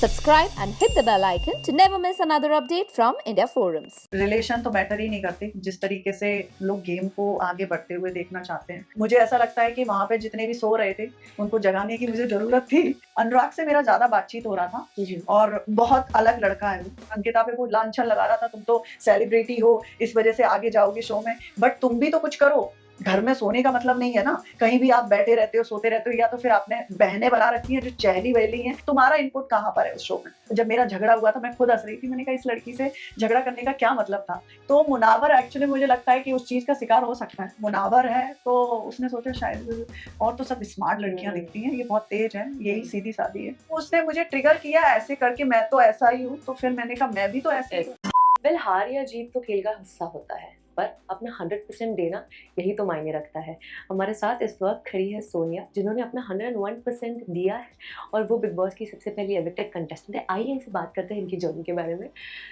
Subscribe and hit the bell icon to never miss another update from India Forums. Relation तो matter ही नहीं करती जिस तरीके से लोग गेम को आगे बढ़ते हुए देखना चाहते हैं। मुझे ऐसा लगता है कि वहाँ पे जितने भी सो रहे थे उनको जगाने की मुझे जरूरत थी। अनुराग से मेरा ज्यादा बातचीत हो रहा था और बहुत अलग लड़का है वो। अंकिता पे वो लांछन लगा रहा था, तुम तो सेलिब्रिटी हो, इस वजह से आगे जाओगे शो में, बट तुम भी तो कुछ करो। घर में सोने का मतलब नहीं है ना, कहीं भी आप बैठे रहते हो, सोते रहते हो, या तो फिर आपने बहनें बना रखी हैं जो चहली वहली हैं। तुम्हारा इनपुट कहाँ पर है उस शो में? जब मेरा झगड़ा हुआ था मैं खुद हंस रही थी, मैंने कहा इस लड़की से झगड़ा करने का क्या मतलब था। तो मुनावर एक्चुअली मुझे लगता है कि उस चीज का शिकार हो सकता है। मुनावर है तो उसने सोचा शायद, और तो सब स्मार्ट लड़कियां दिखती हैं, ये बहुत तेज है, यही सीधी सादी है। उसने मुझे ट्रिगर किया ऐसे करके, मैं तो ऐसा ही हूँ, तो फिर मैंने कहा मैं भी तो ऐसे ही हूँ। वेल, हार या जीत तो खेल का हिस्सा होता है, पर अपना 100% देना यही तो मायने रखता है। हमारे साथ इस वक्त खड़ी है सोनिया, जिन्होंने अपना 101% दिया है और वो बिग बॉस की सबसे पहली एविक्टेड कंटेस्टेंट है। आइए इनसे बात करते हैं इनकी जर्नी के बारे में।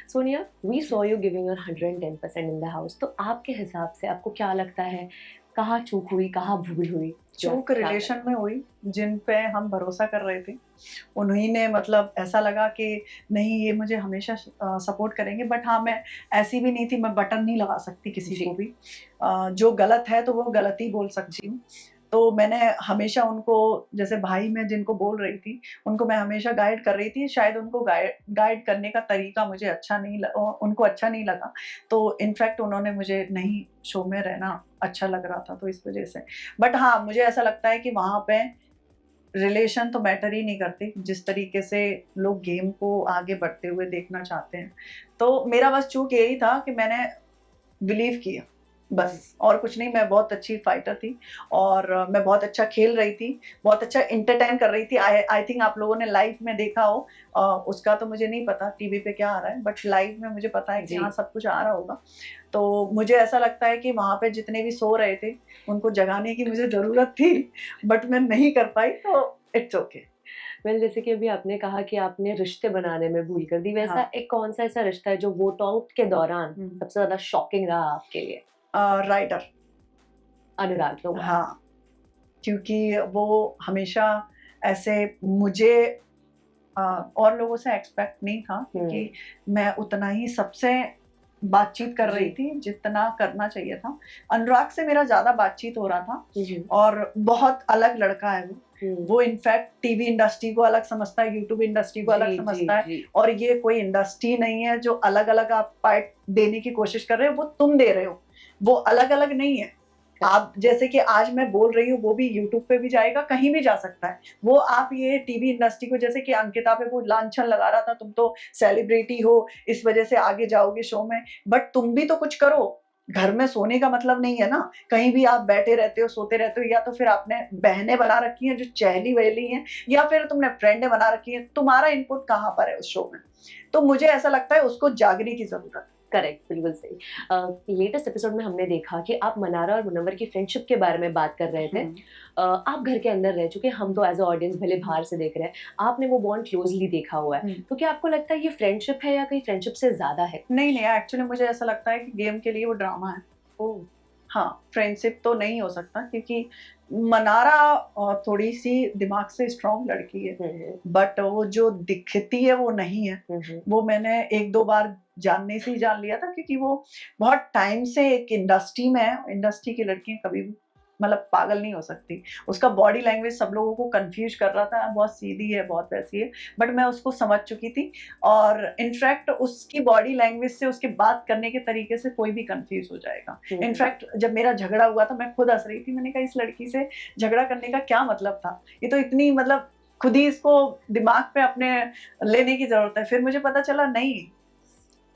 Sonia, we saw you giving your 110% in the house, तो आपके हिसाब से आपको क्या लगता है, कहाँ चूक हुई, कहाँ भूल हुई? चूक रिलेशन में हुई, जिन पे हम भरोसा कर रहे थे उन्हीं ने, मतलब ऐसा लगा कि नहीं ये मुझे हमेशा सपोर्ट करेंगे, बट हाँ मैं ऐसी भी नहीं थी, मैं बटन नहीं लगा सकती किसी को भी। जो गलत है तो वो गलत ही बोल सकती हूँ। तो मैंने हमेशा उनको, जैसे भाई मैं जिनको बोल रही थी उनको मैं हमेशा गाइड कर रही थी। शायद उनको गाइड करने का तरीका मुझे अच्छा नहीं उनको अच्छा नहीं लगा, तो इनफैक्ट उन्होंने मुझे नहीं शो में रहना अच्छा लग रहा था, तो इस वजह से। बट हाँ मुझे ऐसा लगता है कि वहाँ पे रिलेशन तो मैटर ही नहीं करती जिस तरीके से लोग गेम को आगे बढ़ते हुए देखना चाहते हैं। तो मेरा बस चूक यही था कि मैंने बिलीव किया, बस और कुछ नहीं। मैं बहुत अच्छी फाइटर थी और मैं बहुत अच्छा खेल रही थी, बहुत अच्छा एंटरटेन कर रही थी। आई थिंक आप लोगों ने लाइव में देखा हो, उसका तो मुझे नहीं पता टीवी पे क्या आ रहा है, बट लाइव में मुझे पता है कि हाँ सब कुछ आ रहा होगा। तो मुझे ऐसा लगता है कि वहाँ पे जितने भी सो रहे थे उनको जगाने की मुझे जरूरत थी, बट मैं नहीं कर पाई, तो इट्स ओके। वेल, जैसे कि अभी आपने कहा कि आपने रिश्ते बनाने में भूल कर दी, वैसा हाँ। एक कौन सा ऐसा रिश्ता है जो वोट आउट के दौरान सबसे ज्यादा शॉकिंग रहा आपके लिए? राइटर अनुराग लोग। हाँ, क्योंकि वो हमेशा ऐसे मुझे और लोगों से एक्सपेक्ट नहीं था, क्योंकि मैं उतना ही सबसे बातचीत कर रही थी जितना करना चाहिए था। अनुराग से मेरा ज्यादा बातचीत हो रहा था और बहुत अलग लड़का है वो इनफैक्ट टीवी इंडस्ट्री को अलग समझता है, यूट्यूब इंडस्ट्री को अलग समझता है, और ये कोई इंडस्ट्री नहीं है जो अलग अलग आप पार्ट देने की कोशिश कर रहे हो, वो तुम दे रहे हो, वो अलग अलग नहीं है। आप जैसे कि आज मैं बोल रही हूँ वो भी यूट्यूब पे भी जाएगा, कहीं भी जा सकता है वो। आप ये टीवी इंडस्ट्री को, जैसे कि अंकिता पे वो लांछन लगा रहा था, तुम तो सेलिब्रिटी हो, इस वजह से आगे जाओगे शो में, बट तुम भी तो कुछ करो। घर में सोने का मतलब नहीं है ना, कहीं भी आप बैठे रहते हो, सोते रहते हो, या तो फिर आपने बहनें बना रखी हैं जो चहली वहली हैं, या फिर तुमने फ्रेंडें बना रखी हैं। तुम्हारा इनपुट कहाँ पर है उस शो में? तो मुझे ऐसा लगता है उसको जागने की जरूरत है। करेक्ट, बिल्कुल सही। लेटेस्ट एपिसोड में हमने देखा कि आप मनारा और मुनव्वर की फ्रेंडशिप के बारे में बात कर रहे थे। आप घर के अंदर रह चुके, हम तो एज अ ऑडियंस भले बाहर से देख रहे हैं, आपने वो बॉन्ड क्लोजली देखा हुआ है, तो क्या आपको लगता है ये फ्रेंडशिप है या कहीं फ्रेंडशिप से ज्यादा है? नहीं, एक्चुअली मुझे ऐसा लगता है कि गेम के लिए वो ड्रामा है। ओह, हाँ, फ्रेंडशिप तो नहीं हो सकता, क्योंकि मनारा थोड़ी सी दिमाग से स्ट्रॉन्ग लड़की है, बट वो जो दिखती है वो नहीं है। वो मैंने एक दो बार जानने से ही जान लिया था, क्योंकि वो बहुत टाइम से एक इंडस्ट्री में है। इंडस्ट्री की लड़कियां कभी भी मतलब पागल नहीं हो सकती। उसका बॉडी लैंग्वेज सब लोगों को कंफ्यूज कर रहा था, बहुत सीधी है, बहुत वैसी है, बट मैं उसको समझ चुकी थी। और इनफैक्ट उसकी बॉडी लैंग्वेज से, उसके बात करने के तरीके से कोई भी कंफ्यूज हो जाएगा। इनफैक्ट जब मेरा झगड़ा हुआ था मैं खुद हंस रही थी, मैंने कहा इस लड़की से झगड़ा करने का क्या मतलब था, ये तो इतनी, मतलब खुद ही इसको दिमाग पे अपने लेने की जरूरत है। फिर मुझे पता चला नहीं,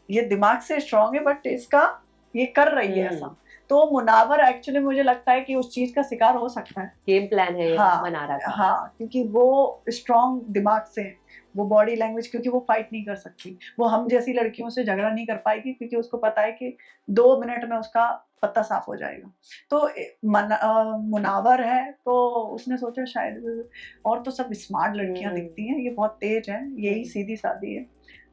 ये दिमाग से स्ट्रॉन्ग है, बट इसका ये कर रही है ऐसा। तो मुनावर एक्चुअली मुझे लगता है कि उस चीज का शिकार हो सकता है। गेम प्लान है हाँ, मनारा का। हाँ, क्योंकि वो स्ट्रॉन्ग दिमाग से है, वो बॉडी लैंग्वेज, क्योंकि वो फाइट नहीं कर सकती, वो हम जैसी लड़कियों से झगड़ा नहीं कर पाएगी, क्योंकि उसको पता है कि 2 मिनट में उसका पत्ता साफ हो जाएगा। तो मुनावर है तो उसने सोचा शायद और तो सब स्मार्ट लड़कियां दिखती हैं, ये बहुत तेज है, यही सीधी सादी है,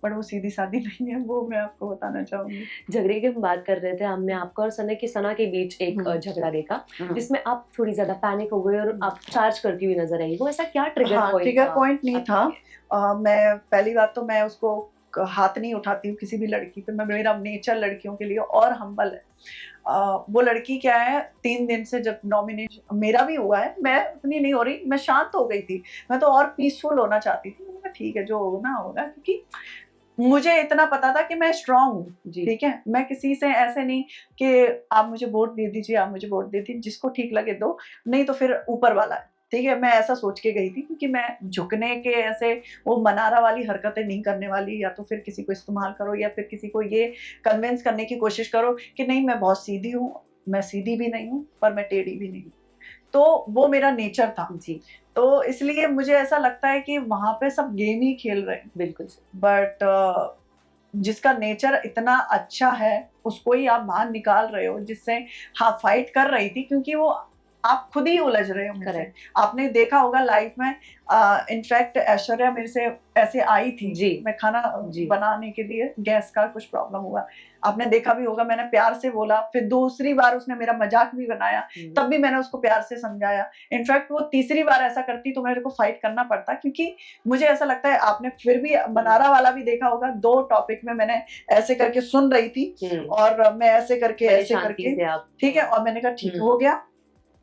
पर वो सीधी सादी नहीं है, वो मैं आपको बताना चाहूंगी। झगड़े की हम बात कर रहे थे, हमने आपका और सना के बीच एक झगड़ा देखा जिसमें आप थोड़ी ज्यादा पैनिक हो गई और आप चार्ज करती हुई नजर आई। वो ऐसा क्या ट्रिगर पॉइंट नहीं था। मैं पहली बात तो मैं उसको हाथ नहीं उठाती हूँ किसी भी लड़की पे, मैं मेरा नेचर लड़कियों के लिए और हम्बल है। वो लड़की क्या है, 3 दिन से जब नॉमिनेशन मेरा भी हुआ है, मैं उतनी नहीं हो रही, मैं शांत हो गई थी, मैं तो और पीसफुल होना चाहती थी। मैंने कहा ठीक है जो होना होगा, क्योंकि मुझे इतना पता था कि मैं स्ट्रांग हूँ, ठीक है। मैं किसी से ऐसे नहीं कि आप मुझे वोट दे दीजिए, आप मुझे वोट दे दीजिए, जिसको ठीक लगे दो, नहीं तो फिर ऊपर वाला है, ठीक है। मैं ऐसा सोच के गई थी, क्योंकि मैं झुकने के ऐसे वो मनारा वाली हरकतें नहीं करने वाली, या तो फिर किसी को इस्तेमाल करो या फिर किसी को ये कन्विंस करने की कोशिश करो कि नहीं मैं बहुत सीधी हूँ। मैं सीधी भी नहीं हूँ पर मैं टेढ़ी भी नहीं हूँ, तो वो मेरा नेचर था जी। तो इसलिए मुझे ऐसा लगता है कि वहां पे सब गेम ही खेल रहे हैं। बिल्कुल। बट जिसका नेचर इतना अच्छा है उसको ही आप बाहर निकाल रहे हो, जिससे हाँ फाइट कर रही थी, क्योंकि वो आप खुद ही उलझ रहे हो मुझसे। आपने देखा होगा लाइफ में, इनफैक्ट ऐश्वर्या मेरे से ऐसे आई थी जी। मैं खाना बनाने के लिए, गैस का कुछ प्रॉब्लम हुआ, आपने देखा भी होगा, मैंने प्यार से बोला, फिर दूसरी बार उसने मेरा मजाक भी बनाया, तब भी मैंने उसको प्यार से समझाया। इनफैक्ट वो तीसरी बार ऐसा करती तो मेरे को फाइट करना पड़ता, क्योंकि मुझे ऐसा लगता है, आपने फिर भी मनारा वाला भी देखा होगा, 2 टॉपिक में मैंने ऐसे करके सुन रही थी और मैं ऐसे करके ठीक है, और मैंने कहा ठीक हो गया,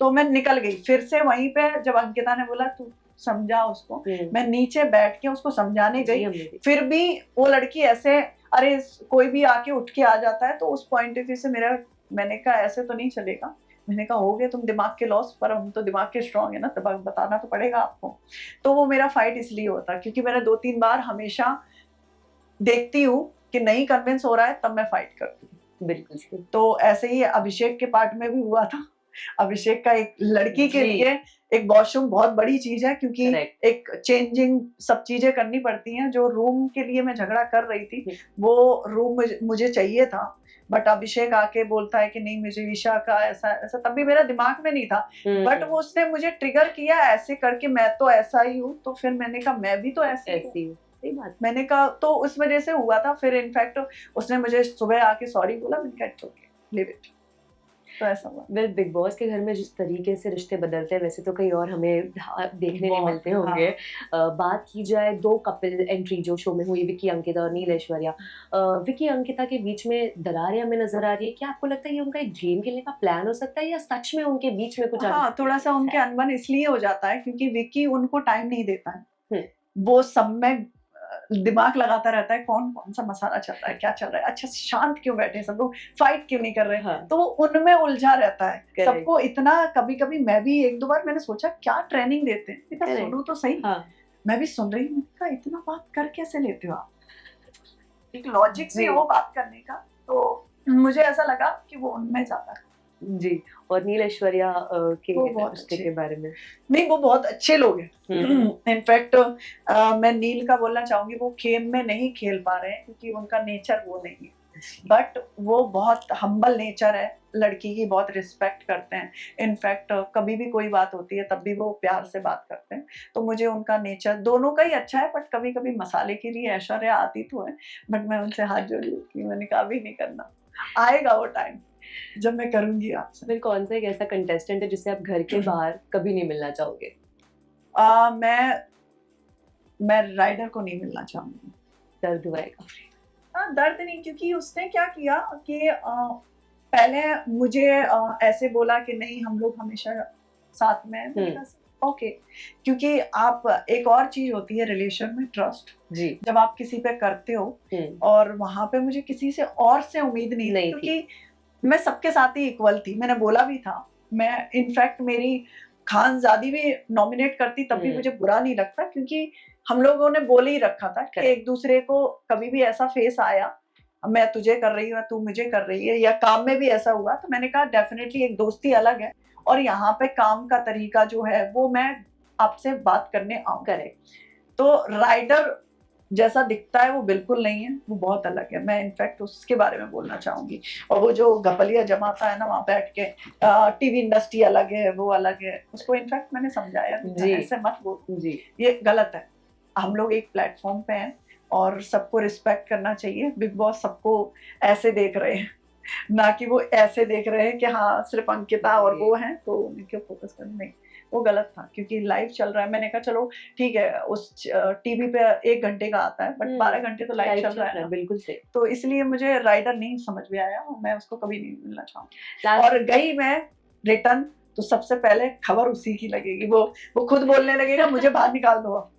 तो मैं निकल गई। फिर से वहीं पे जब अंकिता ने बोला तू समझा उसको, मैं नीचे बैठ के उसको समझाने गई, फिर भी वो लड़की ऐसे, अरे कोई भी आके उठ के आ जाता है, तो उस पॉइंट ऑफ व्यू से मैंने कहा ऐसे तो नहीं चलेगा। मैंने कहा हो गए तुम दिमाग के लॉस, पर हम तो दिमाग के स्ट्रांग है ना, तो बताना तो पड़ेगा आपको। तो वो मेरा फाइट इसलिए होता, क्योंकि मैंने 2-3 बार हमेशा देखती हूँ कि नहीं कन्विंस हो रहा है, तब मैं फाइट करती हूँ। बिल्कुल। तो ऐसे ही अभिषेक के पार्ट में भी हुआ था। अभिषेक का एक लड़की के लिए एक वॉशरूम बहुत बड़ी चीज है, क्योंकि एक चेंजिंग सब चीजें करनी पड़ती हैं। जो रूम के लिए मैं झगड़ा कर रही थी, वो रूम मुझे चाहिए था, बट अभिषेक आके बोलता है कि नहीं मुझे ईशा का ऐसा ऐसा, तब भी मेरा दिमाग में नहीं था, बट वो उसने मुझे ट्रिगर किया ऐसे करके, मैं तो ऐसा ही हूँ, तो फिर मैंने कहा मैं भी तो ऐसी हूँ। सही बात, मैंने कहा तो उस वजह से हुआ था। फिर इनफैक्ट उसने मुझे सुबह आके सॉरी बोला, मैंने कहा इट्स ओके, लीव इट। तो ऐसा हुआ। वेल, बिग बॉस के घर में जिस तरीके से रिश्ते बदलते हैं, वैसे तो कहीं और हमें देखने नहीं मिलते होंगे। बात की जाए 2 कपल एंट्री जो शो में हुई, विक्की अंकिता और नील ऐश्वर्या, विक्की अंकिता के बीच में दरारें हमें नजर आ रही है। क्या आपको लगता है ये उनका एक गेम खेलने का प्लान हो सकता है, या सच में उनके बीच में कुछ? हाँ, थोड़ा सा उनके अनबन इसलिए हो जाता है क्योंकि विक्की उनको टाइम नहीं देता है। वो सब में दिमाग लगाता रहता है, कौन कौन सा मसाला चल रहा है, क्या चल रहा है, अच्छा शांत क्यों बैठे सब लोग, फाइट क्यों नहीं कर रहे। हाँ। तो वो उनमें उलझा रहता है सबको इतना। कभी कभी मैं भी 1-2 बार मैंने सोचा क्या ट्रेनिंग देते हैं, सुनो तो सही। हाँ। मैं भी सुन रही हूँ, इतना बात कर कैसे लेते हो आप, एक लॉजिक से हो बात करने का। तो मुझे ऐसा लगा कि वो उनमें ज्यादा जी। और नील ऐश्वर्या के रिश्ते के बारे में? नहीं, वो बहुत अच्छे लोग हैं। इनफैक्ट मैं नील का बोलना चाहूंगी, वो गेम में नहीं खेल पा रहे हैं क्योंकि उनका नेचर वो नहीं है, बट वो बहुत हम्बल नेचर है, लड़की की बहुत रिस्पेक्ट करते हैं। इनफैक्ट कभी भी कोई बात होती है तब भी वो प्यार से बात करते हैं। तो मुझे उनका नेचर दोनों का ही अच्छा है, बट कभी कभी मसाले के लिए ऐश्वर्या आती तो है, बट मैं उनसे हाथ जोड़ी कि मैंने कहा भी नहीं करना, आएगा वो टाइम जब मैं करूंगी आपसे। फिर कौन सा एक ऐसा कंटेस्टेंट है जिससे आप घर के बाहर कभी नहीं मिलना चाहोगे? मैं राइडर को नहीं मिलना चाहूंगी। दर्द हुएगा? दर्द नहीं, क्योंकि उसने क्या किया कि पहले मुझे ऐसे बोला कि नहीं हम लोग हमेशा साथ में हैं। ओके, क्योंकि आप एक और चीज होती है रिलेशन में, ट्रस्ट। जी। जब आप किसी पे करते हो, और वहां पे मुझे किसी से और से उम्मीद नहीं थी, क्योंकि मैं सबके साथ ही इक्वल थी। मैंने बोला भी था, मैं इनफैक्ट मेरी खानजादी भी नॉमिनेट करती तब भी मुझे बुरा नहीं लगता, क्योंकि हम लोगों ने बोल ही रखा था कि एक दूसरे को कभी भी ऐसा फेस आया, मैं तुझे कर रही हूँ तू मुझे कर रही है, या काम में भी ऐसा हुआ, तो मैंने कहा डेफिनेटली एक दोस्ती अलग है और यहाँ पे काम का तरीका जो है वो मैं आपसे बात करने आऊँ। करे तो राइडर जैसा दिखता है वो बिल्कुल नहीं है, वो बहुत अलग है। मैं इनफैक्ट उसके बारे में बोलना चाहूंगी। और वो जो गपलिया जमाता है ना वहाँ बैठ के, टीवी इंडस्ट्री अलग है, वो अलग है, उसको इनफैक्ट मैंने समझाया भी था, जी। ऐसे मत बोल, जी ये गलत है। हम लोग एक प्लेटफॉर्म पे हैं और सबको रिस्पेक्ट करना चाहिए। बिग बॉस सबको ऐसे देख रहे हैं, ना कि वो ऐसे देख रहे हैं कि हाँ सिर्फ अंकिता और वो हैं तो उनके फोकस करना, नहीं, वो गलत था। क्योंकि लाइव चल रहा है, मैंने कहा चलो ठीक है, उस टीवी पे 1 घंटे का आता है, बट 12 घंटे तो लाइव चल रहा है ना। बिल्कुल से। तो इसलिए मुझे राइडर नहीं समझ में आया और मैं उसको कभी नहीं मिलना चाहूंगी। Last- और गई मैं रिटर्न तो सबसे पहले खबर उसी की लगेगी, वो खुद बोलने लगेगा मुझे बाहर निकाल दो।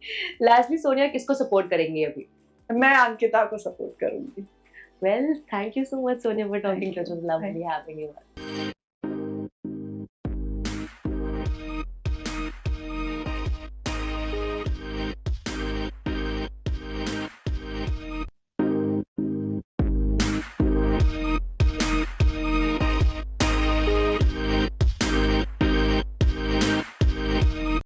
लास्टली सोनिया किसको सपोर्ट करेंगी अभी? मैं अंकिता को सपोर्ट करूंगी। Well, thank you so much, Sonia, for talking to us. It was Thank lovely having you.